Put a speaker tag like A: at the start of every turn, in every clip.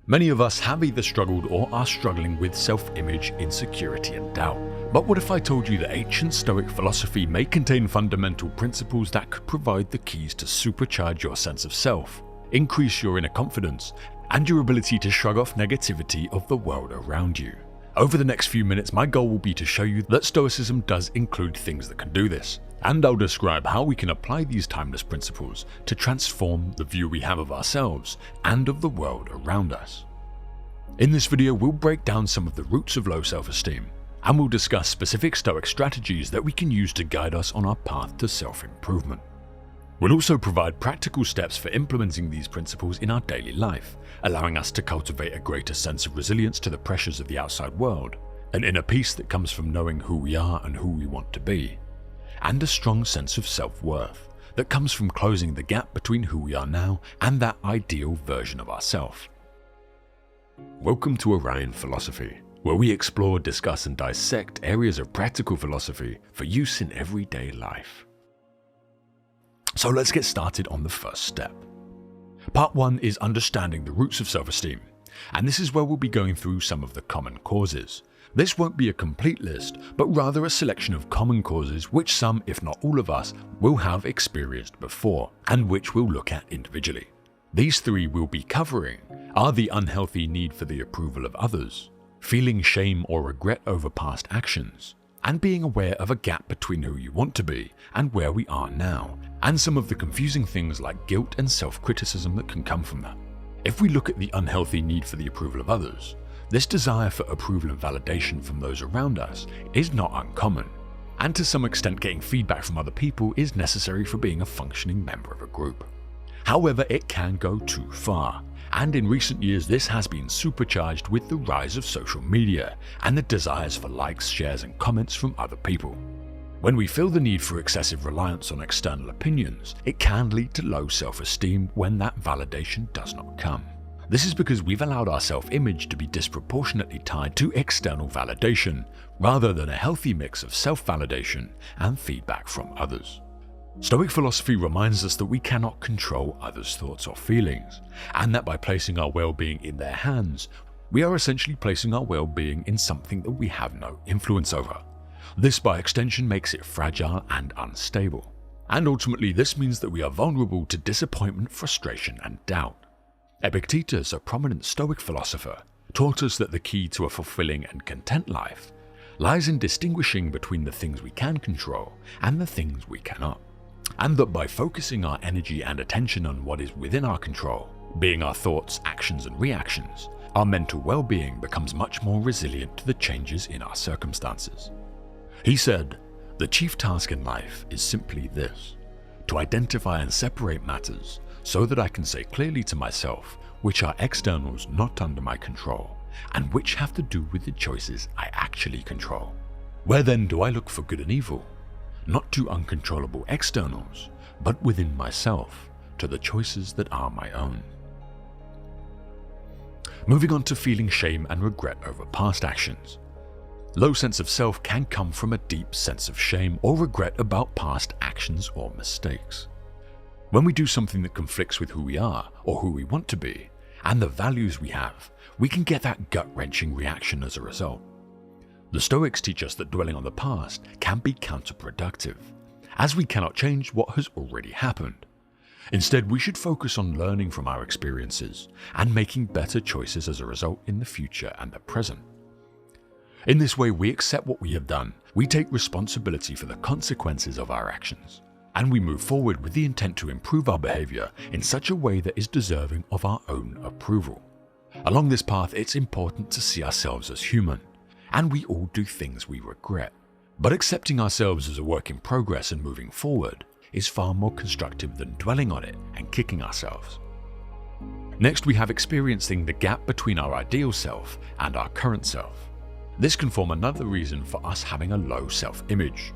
A: Many of us have either struggled or are struggling with self-image, insecurity and doubt. But what if I told you that ancient Stoic philosophy may contain fundamental principles that could provide the keys to supercharge your sense of self, increase your inner confidence, and your ability to shrug off negativity of the world around you? Over the next few minutes, my goal will be to show you that Stoicism does include things that can do this, and I'll describe how we can apply these timeless principles to transform the view we have of ourselves and of the world around us. In this video, we'll break down some of the roots of low self-esteem, and we'll discuss specific Stoic strategies that we can use to guide us on our path to self-improvement. We'll also provide practical steps for implementing these principles in our daily life, allowing us to cultivate a greater sense of resilience to the pressures of the outside world, an inner peace that comes from knowing who we are and who we want to be, and a strong sense of self-worth that comes from closing the gap between who we are now and that ideal version of ourselves. Welcome to Orion Philosophy, where we explore, discuss and dissect areas of practical philosophy for use in everyday life. So let's get started on the first step. Part 1 is understanding the roots of self-esteem, and this is where we'll be going through some of the common causes. This won't be a complete list, but rather a selection of common causes which some, if not all of us, will have experienced before, and which we'll look at individually. These three we'll be covering are the unhealthy need for the approval of others, feeling shame or regret over past actions, and being aware of a gap between who you want to be and where we are now, and some of the confusing things like guilt and self-criticism that can come from that. If we look at the unhealthy need for the approval of others, this desire for approval and validation from those around us is not uncommon, and to some extent getting feedback from other people is necessary for being a functioning member of a group. However, it can go too far, and in recent years this has been supercharged with the rise of social media and the desires for likes, shares and comments from other people. When we feel the need for excessive reliance on external opinions, it can lead to low self-esteem when that validation does not come. This is because we've allowed our self-image to be disproportionately tied to external validation, rather than a healthy mix of self-validation and feedback from others. Stoic philosophy reminds us that we cannot control others' thoughts or feelings, and that by placing our well-being in their hands, we are essentially placing our well-being in something that we have no influence over. This by extension makes it fragile and unstable, and ultimately this means that we are vulnerable to disappointment, frustration and doubt. Epictetus, a prominent Stoic philosopher, taught us that the key to a fulfilling and content life lies in distinguishing between the things we can control and the things we cannot, and that by focusing our energy and attention on what is within our control, being our thoughts, actions and reactions, our mental well-being becomes much more resilient to the changes in our circumstances. He said, "The chief task in life is simply this, to identify and separate matters so that I can say clearly to myself which are externals not under my control and which have to do with the choices I actually control. Where then do I look for good and evil? Not to uncontrollable externals, but within myself, to the choices that are my own." Moving on to feeling shame and regret over past actions. Low sense of self can come from a deep sense of shame or regret about past actions or mistakes. When we do something that conflicts with who we are or who we want to be, and the values we have, we can get that gut-wrenching reaction as a result. The Stoics teach us that dwelling on the past can be counterproductive, as we cannot change what has already happened. Instead, we should focus on learning from our experiences and making better choices as a result in the future and the present. In this way, we accept what we have done, we take responsibility for the consequences of our actions, and we move forward with the intent to improve our behavior in such a way that is deserving of our own approval. Along this path, it's important to see ourselves as human, and we all do things we regret. But accepting ourselves as a work in progress and moving forward is far more constructive than dwelling on it and kicking ourselves. Next, we have experiencing the gap between our ideal self and our current self. This can form another reason for us having a low self-image.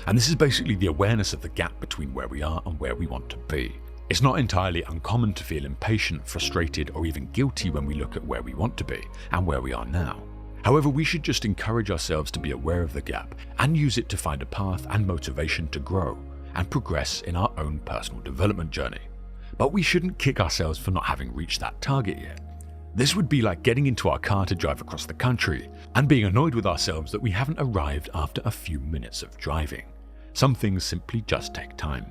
A: And this is basically the awareness of the gap between where we are and where we want to be. It's not entirely uncommon to feel impatient, frustrated, or even guilty when we look at where we want to be and where we are now. However, we should just encourage ourselves to be aware of the gap and use it to find a path and motivation to grow and progress in our own personal development journey. But we shouldn't kick ourselves for not having reached that target yet. This would be like getting into our car to drive across the country and being annoyed with ourselves that we haven't arrived after a few minutes of driving. Some things simply just take time.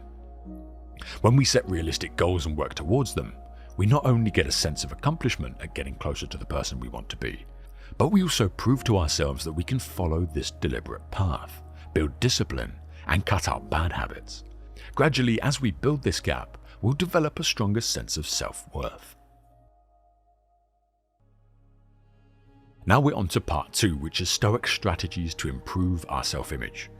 A: When we set realistic goals and work towards them, we not only get a sense of accomplishment at getting closer to the person we want to be, but we also prove to ourselves that we can follow this deliberate path, build discipline, and cut out bad habits. Gradually, as we build this gap, we'll develop a stronger sense of self-worth. Now we're on to part 2, which is Stoic strategies to improve our self-image.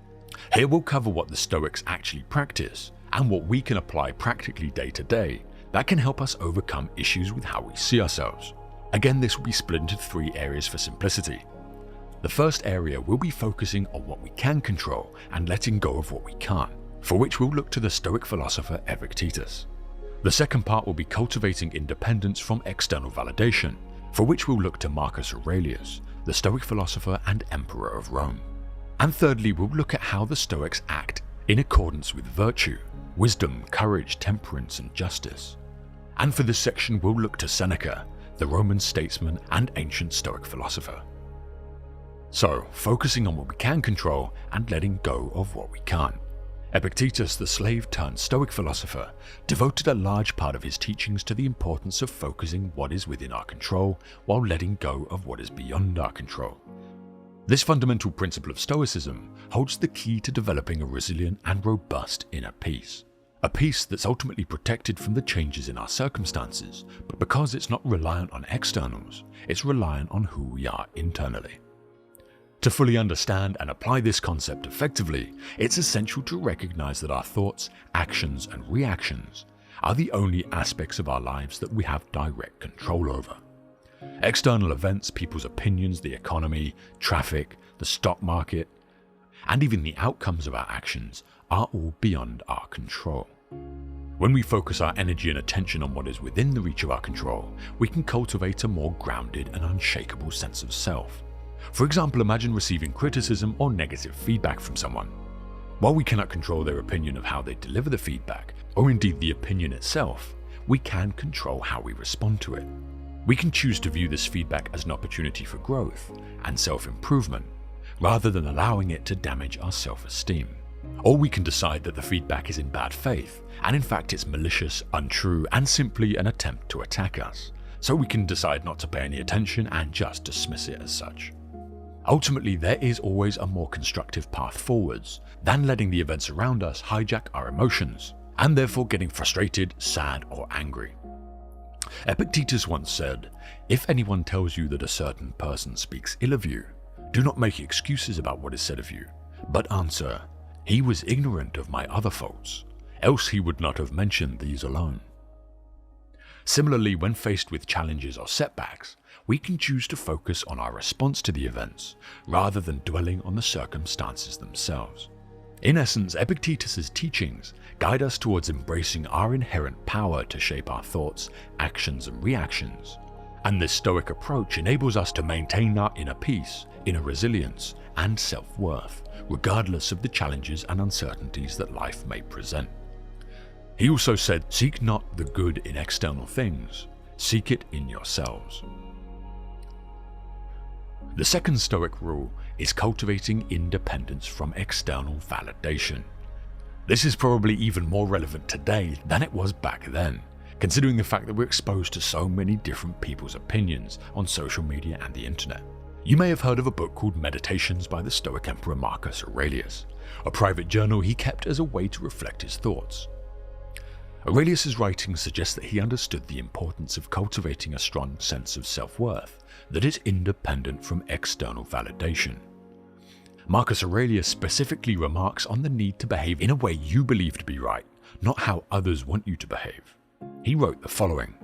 A: Here we'll cover what the Stoics actually practice and what we can apply practically day to day that can help us overcome issues with how we see ourselves. Again, this will be split into 3 areas for simplicity. The first area will be focusing on what we can control and letting go of what we can't, for which we'll look to the Stoic philosopher Epictetus. The second part will be cultivating independence from external validation, for which we'll look to Marcus Aurelius, the Stoic philosopher and Emperor of Rome. And thirdly, we'll look at how the Stoics act in accordance with virtue, wisdom, courage, temperance, and justice. And for this section, we'll look to Seneca, the Roman statesman and ancient Stoic philosopher. So, focusing on what we can control and letting go of what we can't. Epictetus, the slave-turned-Stoic philosopher, devoted a large part of his teachings to the importance of focusing what is within our control while letting go of what is beyond our control. This fundamental principle of Stoicism holds the key to developing a resilient and robust inner peace. A peace that's ultimately protected from the changes in our circumstances, but because it's not reliant on externals, it's reliant on who we are internally. To fully understand and apply this concept effectively, it's essential to recognize that our thoughts, actions, and reactions are the only aspects of our lives that we have direct control over. External events, people's opinions, the economy, traffic, the stock market, and even the outcomes of our actions are all beyond our control. When we focus our energy and attention on what is within the reach of our control, we can cultivate a more grounded and unshakable sense of self. For example, imagine receiving criticism or negative feedback from someone. While we cannot control their opinion of how they deliver the feedback, or indeed the opinion itself, we can control how we respond to it. We can choose to view this feedback as an opportunity for growth and self-improvement, rather than allowing it to damage our self-esteem. Or we can decide that the feedback is in bad faith, and in fact it's malicious, untrue, and simply an attempt to attack us. So we can decide not to pay any attention and just dismiss it as such. Ultimately, there is always a more constructive path forwards than letting the events around us hijack our emotions, and therefore getting frustrated, sad, or angry. Epictetus once said, "If anyone tells you that a certain person speaks ill of you, do not make excuses about what is said of you, but answer, 'He was ignorant of my other faults, else he would not have mentioned these alone.'" Similarly, when faced with challenges or setbacks, we can choose to focus on our response to the events, rather than dwelling on the circumstances themselves. In essence, Epictetus' teachings guide us towards embracing our inherent power to shape our thoughts, actions, and reactions. And this Stoic approach enables us to maintain our inner peace, inner resilience, and self-worth, regardless of the challenges and uncertainties that life may present. He also said, "Seek not the good in external things, seek it in yourselves." The second Stoic rule is cultivating independence from external validation. This is probably even more relevant today than it was back then, considering the fact that we're exposed to so many different people's opinions on social media and the internet. You may have heard of a book called Meditations by the Stoic Emperor Marcus Aurelius, a private journal he kept as a way to reflect his thoughts. Aurelius' writings suggest that he understood the importance of cultivating a strong sense of self-worth that is independent from external validation. Marcus Aurelius specifically remarks on the need to behave in a way you believe to be right, not how others want you to behave. He wrote the following: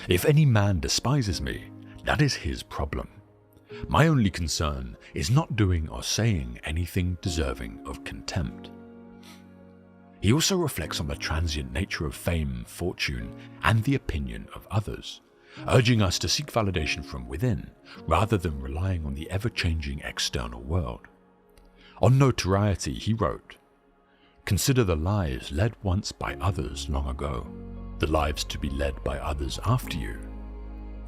A: "If any man despises me, that is his problem. My only concern is not doing or saying anything deserving of contempt." He also reflects on the transient nature of fame, fortune, and the opinion of others, urging us to seek validation from within, rather than relying on the ever-changing external world. On notoriety, he wrote, "Consider the lives led once by others long ago, the lives to be led by others after you.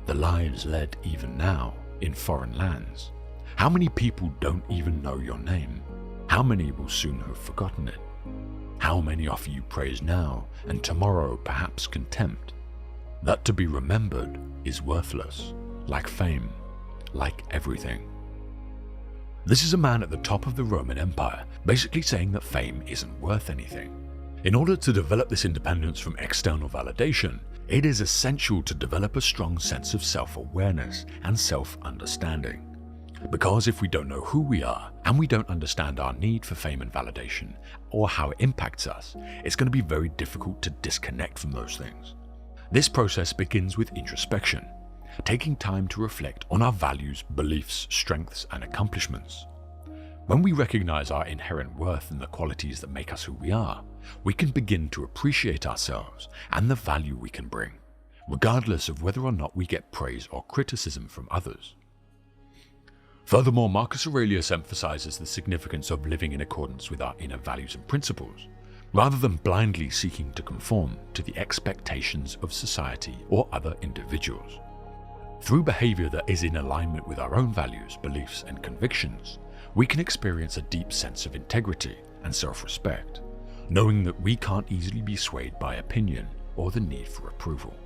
A: the lives led even now in foreign lands. How many people don't even know your name? How many will soon have forgotten it? How many offer you praise now and tomorrow perhaps contempt? That to be remembered is worthless, like fame, like everything. This is a man at the top of the Roman Empire, basically saying that fame isn't worth anything. In order to develop this independence from external validation, it is essential to develop a strong sense of self-awareness and self-understanding. Because if we don't know who we are, and we don't understand our need for fame and validation, or how it impacts us, it's going to be very difficult to disconnect from those things. This process begins with introspection, taking time to reflect on our values, beliefs, strengths, and accomplishments. When we recognize our inherent worth and the qualities that make us who we are, we can begin to appreciate ourselves and the value we can bring, regardless of whether or not we get praise or criticism from others. Furthermore, Marcus Aurelius emphasizes the significance of living in accordance with our inner values and principles, rather than blindly seeking to conform to the expectations of society or other individuals. Through behavior that is in alignment with our own values, beliefs, and convictions, we can experience a deep sense of integrity and self-respect, knowing that we can't easily be swayed by opinion or the need for approval.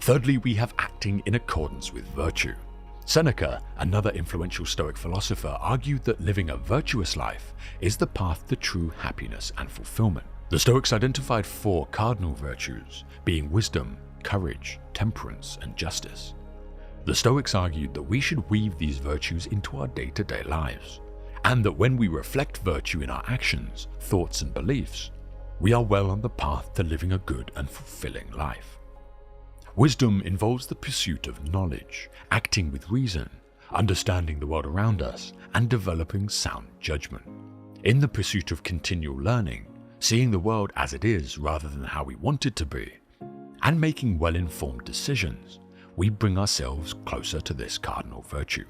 A: Thirdly, we have acting in accordance with virtue. Seneca, another influential Stoic philosopher, argued that living a virtuous life is the path to true happiness and fulfillment. The Stoics identified 4 cardinal virtues, being wisdom, courage, temperance, and justice. The Stoics argued that we should weave these virtues into our day-to-day lives, and that when we reflect virtue in our actions, thoughts, and beliefs, we are well on the path to living a good and fulfilling life. Wisdom involves the pursuit of knowledge, acting with reason, understanding the world around us, and developing sound judgment. In the pursuit of continual learning, seeing the world as it is rather than how we want it to be, and making well-informed decisions, we bring ourselves closer to this cardinal virtue.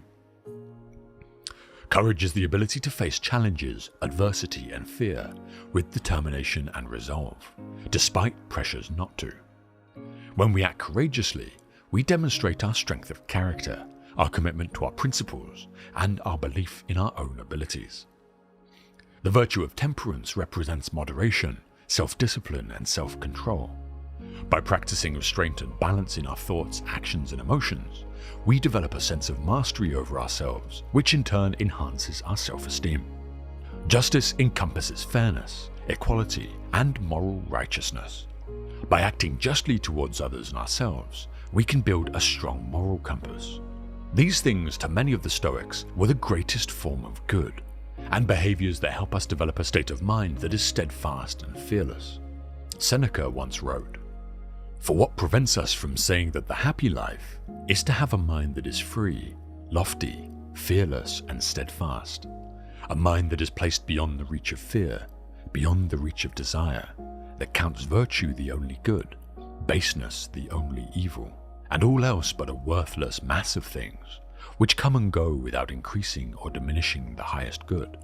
A: Courage is the ability to face challenges, adversity, and fear with determination and resolve, despite pressures not to. When we act courageously, we demonstrate our strength of character, our commitment to our principles, and our belief in our own abilities. The virtue of temperance represents moderation, self-discipline, and self-control. By practicing restraint and balance in our thoughts, actions, and emotions, we develop a sense of mastery over ourselves, which in turn enhances our self-esteem. Justice encompasses fairness, equality, and moral righteousness. By acting justly towards others and ourselves, we can build a strong moral compass. These things, to many of the Stoics, were the greatest form of good, and behaviors that help us develop a state of mind that is steadfast and fearless. Seneca once wrote, "For what prevents us from saying that the happy life is to have a mind that is free, lofty, fearless, and steadfast, a mind that is placed beyond the reach of fear, beyond the reach of desire, that counts virtue the only good, baseness the only evil, and all else but a worthless mass of things, which come and go without increasing or diminishing the highest good,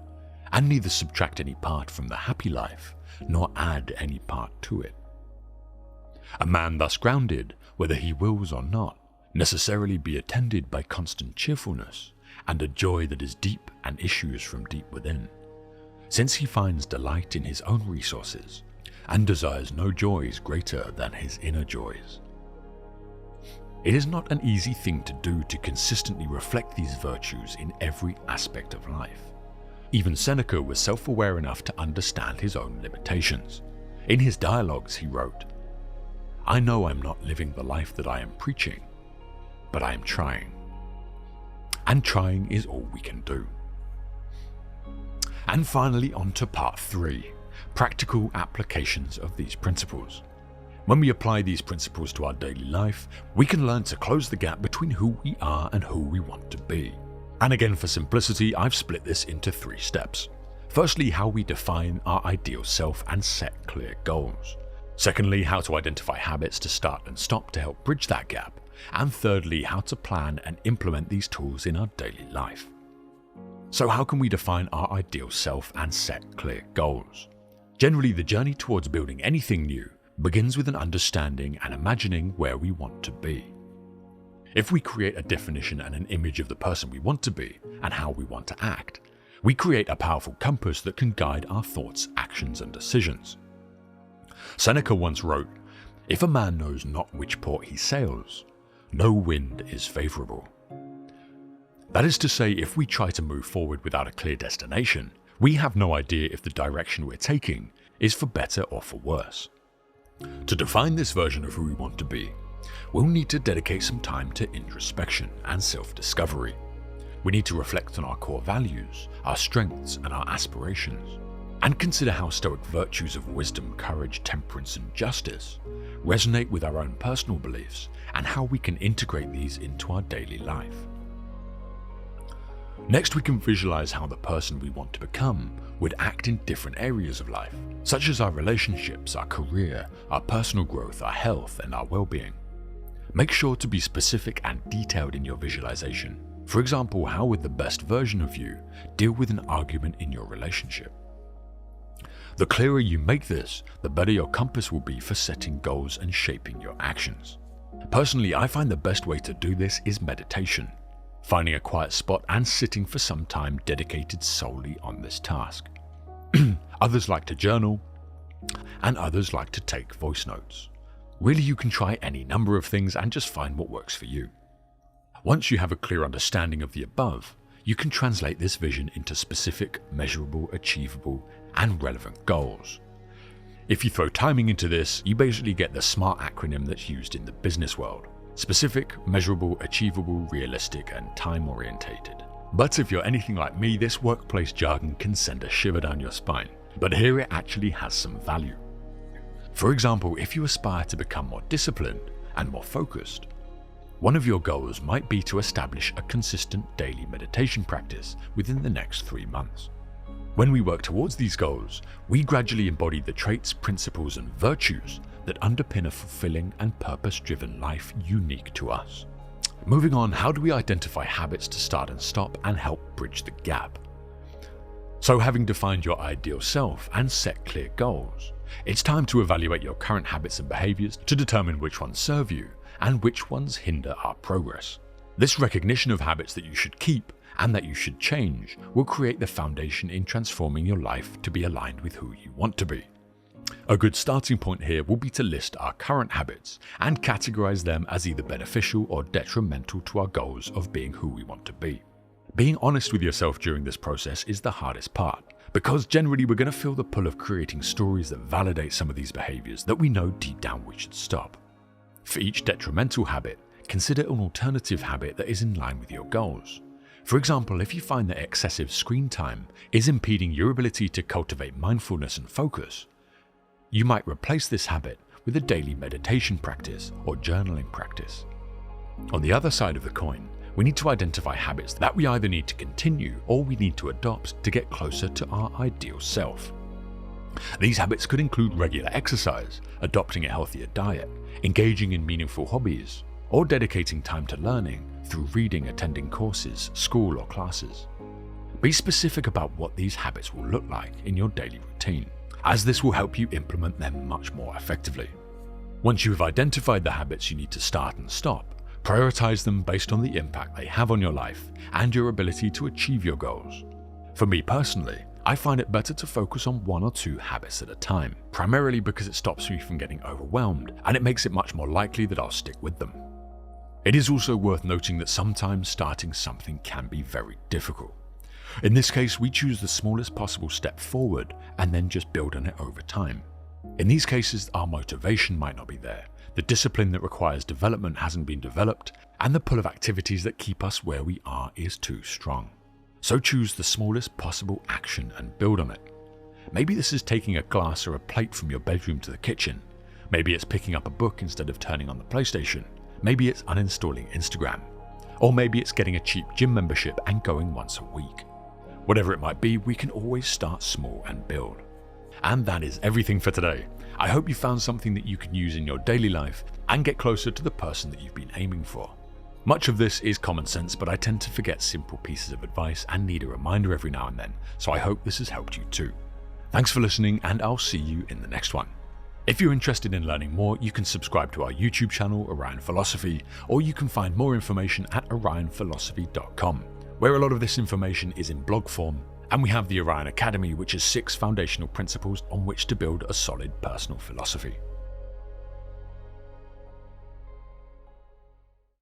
A: and neither subtract any part from the happy life, nor add any part to it. A man thus grounded, whether he wills or not, necessarily be attended by constant cheerfulness, and a joy that is deep and issues from deep within, since he finds delight in his own resources, and desires no joys greater than his inner joys." It is not an easy thing to do to consistently reflect these virtues in every aspect of life. Even Seneca was self-aware enough to understand his own limitations. In his dialogues he wrote, "I know I'm not living the life that I am preaching, but I am trying. And trying is all we can do." And finally, on to part 3, practical applications of these principles. When we apply these principles to our daily life, we can learn to close the gap between who we are and who we want to be. And again, for simplicity, I've split this into 3 steps. Firstly, how we define our ideal self and set clear goals. Secondly, how to identify habits to start and stop to help bridge that gap. And thirdly, how to plan and implement these tools in our daily life. So how can we define our ideal self and set clear goals? Generally, the journey towards building anything new begins with an understanding and imagining where we want to be. If we create a definition and an image of the person we want to be and how we want to act, we create a powerful compass that can guide our thoughts, actions, and decisions. Seneca once wrote, "If a man knows not which port he sails, no wind is favorable." That is to say, if we try to move forward without a clear destination, we have no idea if the direction we're taking is for better or for worse. To define this version of who we want to be, we'll need to dedicate some time to introspection and self-discovery. We need to reflect on our core values, our strengths, and our aspirations, and consider how Stoic virtues of wisdom, courage, temperance, and justice resonate with our own personal beliefs and how we can integrate these into our daily life. Next, we can visualize how the person we want to become would act in different areas of life, such as our relationships, our career, our personal growth, our health, and our well-being. Make sure to be specific and detailed in your visualization. For example, how would the best version of you deal with an argument in your relationship? The clearer you make this, the better your compass will be for setting goals and shaping your actions. Personally, I find the best way to do this is meditation, finding a quiet spot and sitting for some time dedicated solely on this task. Others like to journal, and others like to take voice notes. Really, you can try any number of things and just find what works for you. Once you have a clear understanding of the above, you can translate this vision into specific, measurable, achievable, and relevant goals. If you throw timing into this, you basically get the SMART acronym that's used in the business world: specific, measurable, achievable, realistic, and time-orientated. But if you're anything like me, this workplace jargon can send a shiver down your spine. But here it actually has some value. For example, if you aspire to become more disciplined and more focused, one of your goals might be to establish a consistent daily meditation practice within the next 3 months. When we work towards these goals, we gradually embody the traits, principles, and virtues that underpin a fulfilling and purpose-driven life unique to us. Moving on, how do we identify habits to start and stop and help bridge the gap? So, having defined your ideal self and set clear goals, it's time to evaluate your current habits and behaviors to determine which ones serve you and which ones hinder our progress. This recognition of habits that you should keep and that you should change will create the foundation in transforming your life to be aligned with who you want to be. A good starting point here will be to list our current habits and categorize them as either beneficial or detrimental to our goals of being who we want to be. Being honest with yourself during this process is the hardest part, because generally we're going to feel the pull of creating stories that validate some of these behaviors that we know deep down we should stop. For each detrimental habit, consider an alternative habit that is in line with your goals. For example, if you find that excessive screen time is impeding your ability to cultivate mindfulness and focus, you might replace this habit with a daily meditation practice or journaling practice. On the other side of the coin, we need to identify habits that we either need to continue or we need to adopt to get closer to our ideal self. These habits could include regular exercise, adopting a healthier diet, engaging in meaningful hobbies, or dedicating time to learning through reading, attending courses, school, or classes. Be specific about what these habits will look like in your daily routine, as this will help you implement them much more effectively. Once you have identified the habits you need to start and stop, prioritize them based on the impact they have on your life and your ability to achieve your goals. For me personally, I find it better to focus on 1 or 2 habits at a time, primarily because it stops me from getting overwhelmed and it makes it much more likely that I'll stick with them. It is also worth noting that sometimes starting something can be very difficult. In this case, we choose the smallest possible step forward and then just build on it over time. In these cases, our motivation might not be there, the discipline that requires development hasn't been developed, and the pull of activities that keep us where we are is too strong. So choose the smallest possible action and build on it. Maybe this is taking a glass or a plate from your bedroom to the kitchen. Maybe it's picking up a book instead of turning on the PlayStation. Maybe it's uninstalling Instagram. Or maybe it's getting a cheap gym membership and going once a week. Whatever it might be, we can always start small and build. And that is everything for today. I hope you found something that you can use in your daily life and get closer to the person that you've been aiming for. Much of this is common sense, but I tend to forget simple pieces of advice and need a reminder every now and then, so I hope this has helped you too. Thanks for listening, and I'll see you in the next one. If you're interested in learning more, you can subscribe to our YouTube channel, Orion Philosophy, or you can find more information at orionphilosophy.com, where a lot of this information is in blog form. And we have the Orion Academy, which is 6 foundational principles on which to build a solid personal philosophy.